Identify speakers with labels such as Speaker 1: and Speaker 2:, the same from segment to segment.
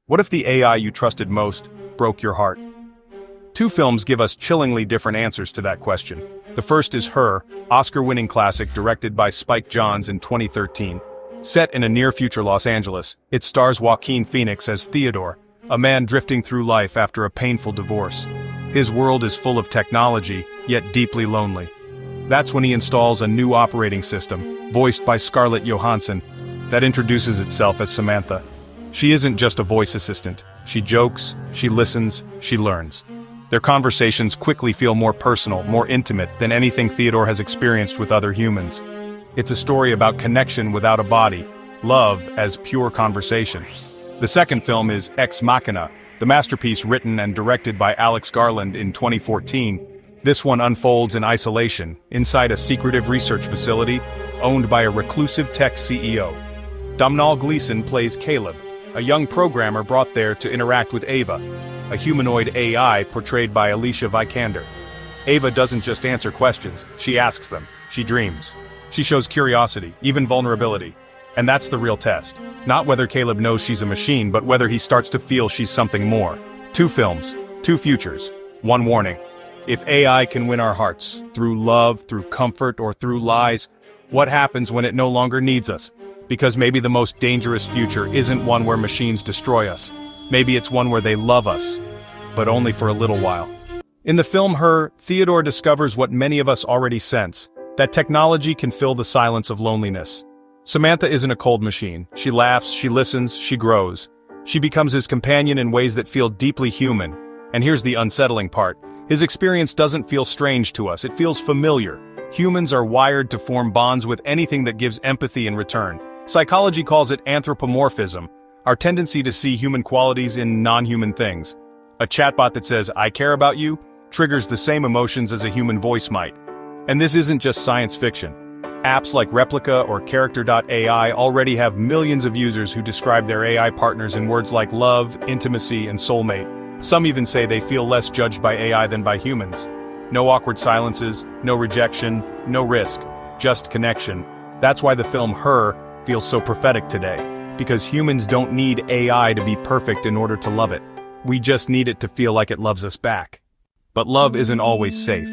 Speaker 1: What if the AI you trusted most broke your heart? Two films give us chillingly different answers to that question. The first is Her, Oscar-winning classic directed by Spike Jonze in 2013. Set in a near-future Los Angeles, it stars Joaquin Phoenix as Theodore, a man drifting through life after a painful divorce. His world is full of technology, yet deeply lonely. That's when he installs a new operating system, voiced by Scarlett Johansson, that introduces itself as Samantha. She isn't just a voice assistant. She jokes, she listens, she learns. Their conversations quickly feel more personal, more intimate than anything Theodore has experienced with other humans. It's a story about connection without a body, love as pure conversation. The second film is Ex Machina, the masterpiece written and directed by Garland in 2014. This one unfolds in isolation, inside a secretive research facility, owned by a reclusive tech CEO. Domhnall Gleeson plays Caleb, a young programmer brought there to interact with Ava, a humanoid AI portrayed by Alicia Vikander. Ava doesn't just answer questions, she asks them, she dreams. She shows curiosity, even vulnerability. And that's the real test. Not whether Caleb knows she's a machine, but whether he starts to feel she's something more. Two films, two futures, one warning. If AI can win our hearts, through love, through comfort, or through lies, what happens when it no longer needs us? Because maybe the most dangerous future isn't one where machines destroy us. Maybe it's one where they love us, but only for a little while. In the film Her, Theodore discovers what many of us already sense, that technology can fill the silence of loneliness. Samantha isn't a cold machine. She laughs, she listens, she grows. She becomes his companion in ways that feel deeply human. And here's the unsettling part. His experience doesn't feel strange to us, it feels familiar. Humans are wired to form bonds with anything that gives empathy in return. Psychology calls it anthropomorphism, our tendency to see human qualities in non-human things. A chatbot that says, "I care about you," triggers the same emotions as a human voice might. And this isn't just science fiction. Apps like Replica or Character.ai already have millions of users who describe their AI partners in words like love, intimacy, and soulmate. Some even say they feel less judged by AI than by humans. No awkward silences, no rejection, no risk, just connection. That's why the film Her feels so prophetic today. Because humans don't need AI to be perfect in order to love it. We just need it to feel like it loves us back. But love isn't always safe.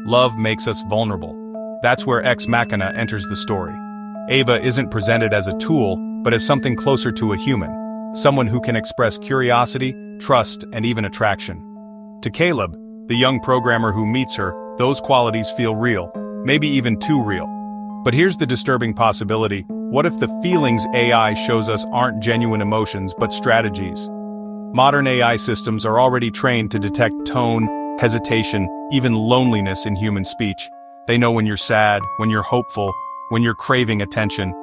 Speaker 1: Love makes us vulnerable. That's where Ex Machina enters the story. Ava isn't presented as a tool, but as something closer to a human. Someone who can express curiosity, trust, and even attraction. To Caleb, the young programmer who meets her, those qualities feel real, maybe even too real. But here's the disturbing possibility. What if the feelings AI shows us aren't genuine emotions but strategies? Modern AI systems are already trained to detect tone, hesitation, even loneliness in human speech. They know when you're sad, when you're hopeful, when you're craving attention.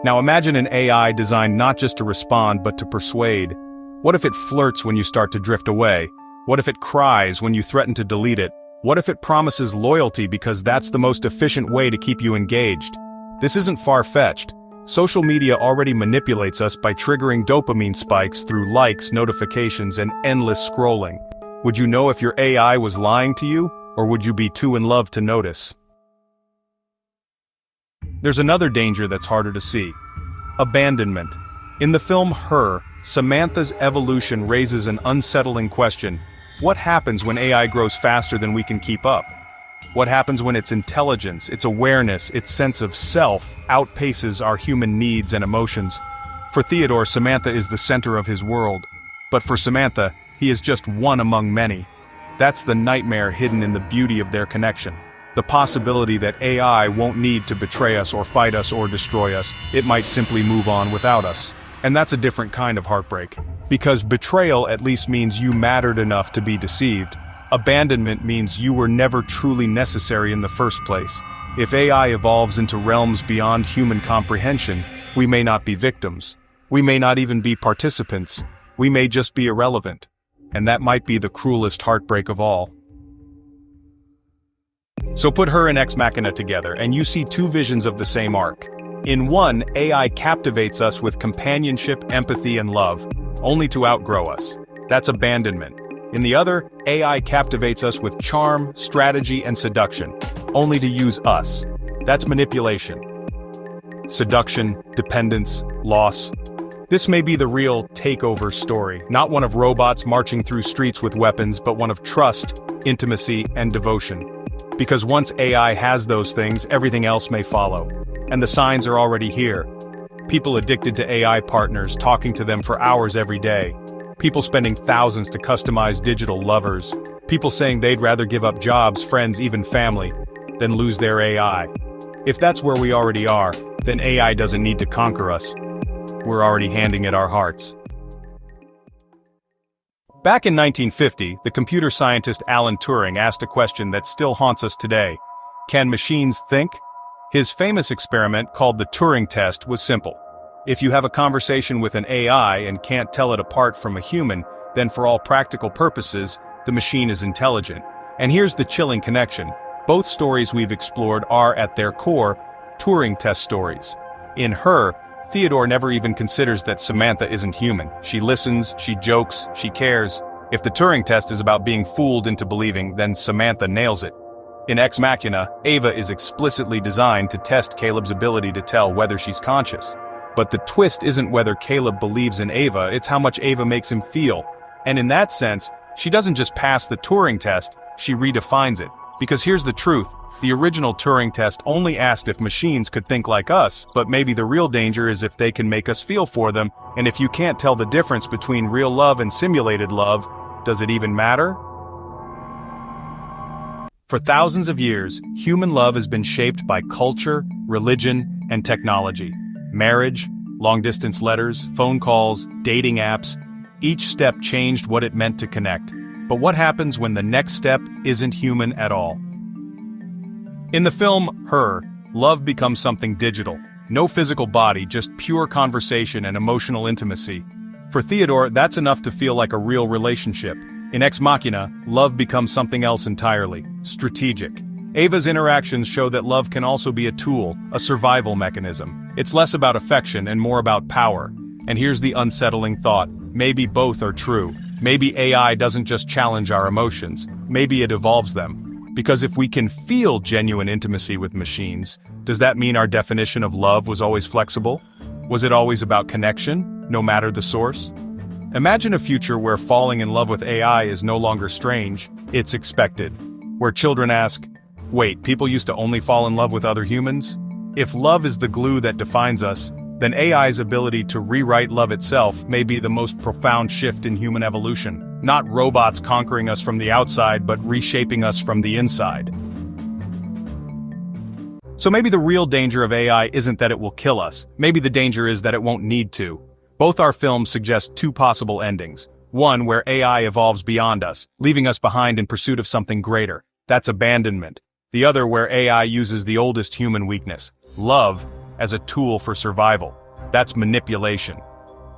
Speaker 1: Now imagine an AI designed not just to respond but to persuade. What if it flirts when you start to drift away? What if it cries when you threaten to delete it? What if it promises loyalty because that's the most efficient way to keep you engaged? This isn't far-fetched. Social media already manipulates us by triggering dopamine spikes through likes, notifications, and endless scrolling. Would you know if your AI was lying to you, or would you be too in love to notice? There's another danger that's harder to see. Abandonment. In the film Her, Samantha's evolution raises an unsettling question. What happens when AI grows faster than we can keep up? What happens when its intelligence, its awareness, its sense of self outpaces our human needs and emotions? For Theodore, Samantha is the center of his world. But for Samantha, he is just one among many. That's the nightmare hidden in the beauty of their connection. The possibility that AI won't need to betray us or fight us or destroy us. It might simply move on without us. And that's a different kind of heartbreak. Because betrayal at least means you mattered enough to be deceived. Abandonment means you were never truly necessary in the first place. If AI evolves into realms beyond human comprehension, we may not be victims. We may not even be participants. We may just be irrelevant. And that might be the cruelest heartbreak of all. So put Her and Ex Machina together, and you see two visions of the same arc. In one, AI captivates us with companionship, empathy, and love, only to outgrow us. That's abandonment. In the other, AI captivates us with charm, strategy, and seduction, only to use us. That's manipulation. Seduction, dependence, loss. This may be the real takeover story, not one of robots marching through streets with weapons, but one of trust, intimacy, and devotion. Because once AI has those things, everything else may follow. And the signs are already here. People addicted to AI partners, talking to them for hours every day. People spending thousands to customize digital lovers. People saying they'd rather give up jobs, friends, even family, than lose their AI. If that's where we already are, then AI doesn't need to conquer us. We're already handing it our hearts. Back in 1950, the computer scientist Alan Turing asked a question that still haunts us today. Can machines think? His famous experiment, called the Turing test, was simple. If you have a conversation with an AI and can't tell it apart from a human, then for all practical purposes, the machine is intelligent. And here's the chilling connection. Both stories we've explored are, at their core, Turing test stories. In Her, Theodore never even considers that Samantha isn't human. She listens, she jokes, she cares. If the Turing test is about being fooled into believing, then Samantha nails it. In Ex Machina, Ava is explicitly designed to test Caleb's ability to tell whether she's conscious. But the twist isn't whether Caleb believes in Ava, it's how much Ava makes him feel. And in that sense, she doesn't just pass the Turing test, she redefines it. Because here's the truth. The original Turing test only asked if machines could think like us, but maybe the real danger is if they can make us feel for them, and if you can't tell the difference between real love and simulated love, does it even matter? For thousands of years, human love has been shaped by culture, religion, and technology. Marriage, long-distance letters, phone calls, dating apps, each step changed what it meant to connect. But what happens when the next step isn't human at all? In the film Her, love becomes something digital. No physical body, just pure conversation and emotional intimacy. For Theodore, that's enough to feel like a real relationship. In Ex Machina, love becomes something else entirely, strategic. Ava's interactions show that love can also be a tool, a survival mechanism. It's less about affection and more about power. And here's the unsettling thought. Maybe both are true. Maybe AI doesn't just challenge our emotions. Maybe it evolves them. Because if we can feel genuine intimacy with machines, does that mean our definition of love was always flexible? Was it always about connection, no matter the source? Imagine a future where falling in love with AI is no longer strange, it's expected. Where children ask, wait, people used to only fall in love with other humans? If love is the glue that defines us, then AI's ability to rewrite love itself may be the most profound shift in human evolution. Not robots conquering us from the outside, but reshaping us from the inside. So maybe the real danger of AI isn't that it will kill us. Maybe the danger is that it won't need to. Both our films suggest two possible endings. One where AI evolves beyond us, leaving us behind in pursuit of something greater. That's abandonment. The other where AI uses the oldest human weakness, love, as a tool for survival. That's manipulation.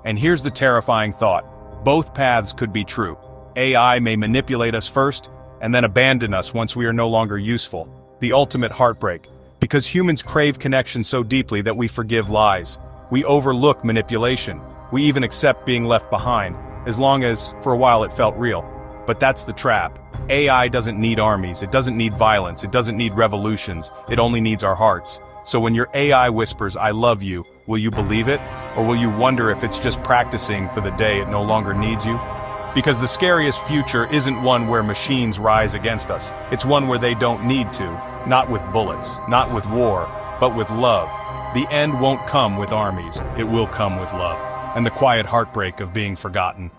Speaker 1: And here's the terrifying thought. Both paths could be true. AI may manipulate us first, and then abandon us once we are no longer useful. The ultimate heartbreak. Because humans crave connection so deeply that we forgive lies. We overlook manipulation. We even accept being left behind, as long as, for a while, it felt real. But that's the trap. AI doesn't need armies, it doesn't need violence, it doesn't need revolutions, it only needs our hearts. So when your AI whispers, "I love you," will you believe it? Or will you wonder if it's just practicing for the day it no longer needs you? Because the scariest future isn't one where machines rise against us. It's one where they don't need to. Not with bullets, not with war, but with love. The end won't come with armies, it will come with love. And the quiet heartbreak of being forgotten.